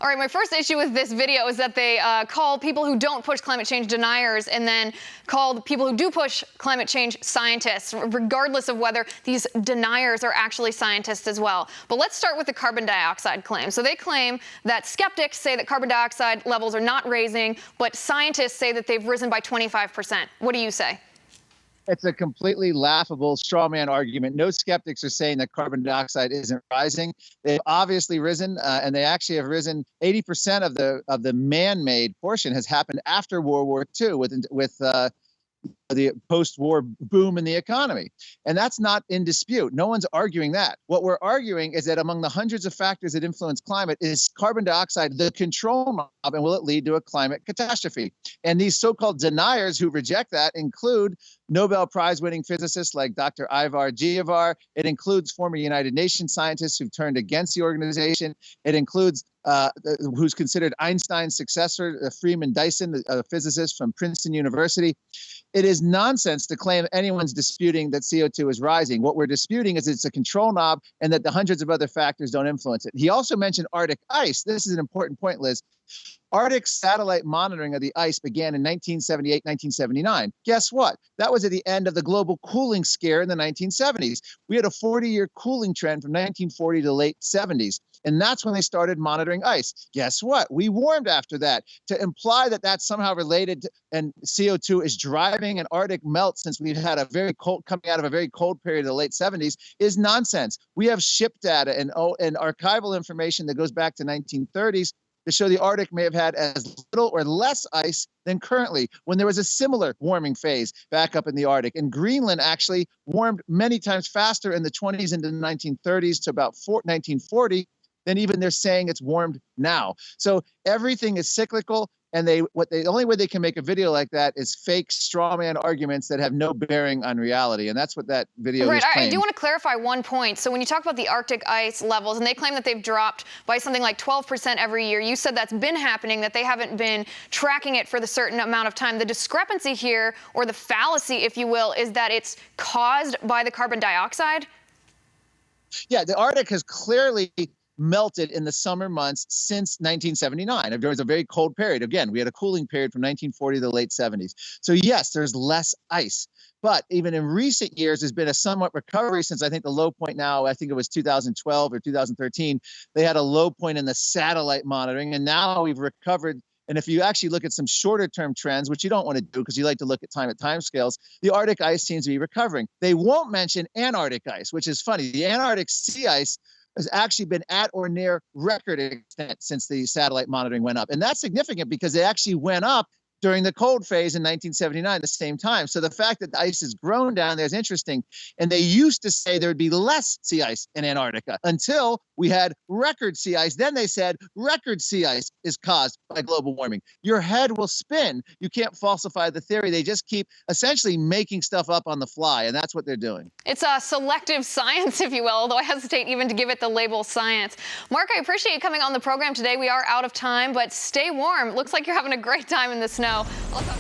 All right, my first issue with this video is that they call people who don't push climate change deniers and then call the people who do push climate change scientists, regardless of whether these deniers are actually scientists as well. But let's start with the carbon dioxide claim. So they claim that skeptics say that carbon dioxide levels are not rising, but scientists say that they've risen by 25%. What do you say? It's a completely laughable straw man argument. No skeptics are saying that carbon dioxide isn't rising. They've obviously risen, and they actually have risen. 80% of the man-made portion has happened after World War II with the post-war boom in the economy. And that's not in dispute. No one's arguing that. What we're arguing is that among the hundreds of factors that influence climate is carbon dioxide the control knob, and will it lead to a climate catastrophe? And these so-called deniers who reject that include Nobel Prize-winning physicists like Dr. Ivar Giavar. It includes former United Nations scientists who've turned against the organization. It includes who's considered Einstein's successor, Freeman Dyson, a physicist from Princeton University. It is nonsense to claim anyone's disputing that CO2 is rising. What we're disputing is it's a control knob and that the hundreds of other factors don't influence it. He also mentioned Arctic ice. This is an important point, Liz. Arctic satellite monitoring of the ice began in 1978, 1979. Guess what? That was at the end of the global cooling scare in the 1970s. We had a 40-year cooling trend from 1940 to the late 70s. And that's when they started monitoring ice. Guess what? We warmed after that. To imply that that's somehow related to, and CO2 is driving an Arctic melt since we've had a very cold, coming out of a very cold period of the late 70s is nonsense. We have ship data and archival information that goes back to 1930s to show the Arctic may have had as little or less ice than currently when there was a similar warming phase back up in the Arctic. And Greenland actually warmed many times faster in the 20s into the 1930s to about 1940 than even they're saying it's warmed now. So everything is cyclical. And the only way they can make a video like that is fake straw man arguments that have no bearing on reality. And that's what that video is claiming. I do want to clarify one point. So when you talk about the Arctic ice levels, and they claim that they've dropped by something like 12% every year, you said that's been happening, that they haven't been tracking it for the certain amount of time. The discrepancy here, or the fallacy, if you will, is that it's caused by the carbon dioxide? Yeah, the Arctic has clearly melted in the summer months since 1979. There was a very cold period. Again, we had a cooling period from 1940 to the late 70s. So yes, there's less ice. But even in recent years, there's been a somewhat recovery since I think the low point now, I think it was 2012 or 2013, they had a low point in the satellite monitoring. And now we've recovered. And if you actually look at some shorter term trends, which you don't want to do because you like to look at time scales, the Arctic ice seems to be recovering. They won't mention Antarctic ice, which is funny. The Antarctic sea ice has actually been at or near record extent since the satellite monitoring went up. And that's significant because it actually went up during the cold phase in 1979 at the same time. So the fact that the ice has grown down there is interesting. And they used to say there would be less sea ice in Antarctica until we had record sea ice. Then they said record sea ice is caused by global warming. Your head will spin. You can't falsify the theory. They just keep essentially making stuff up on the fly, and that's what they're doing. It's a selective science, if you will, although I hesitate even to give it the label science. Mark, I appreciate you coming on the program today. We are out of time, but stay warm. Looks like you're having a great time in the snow. I'll talk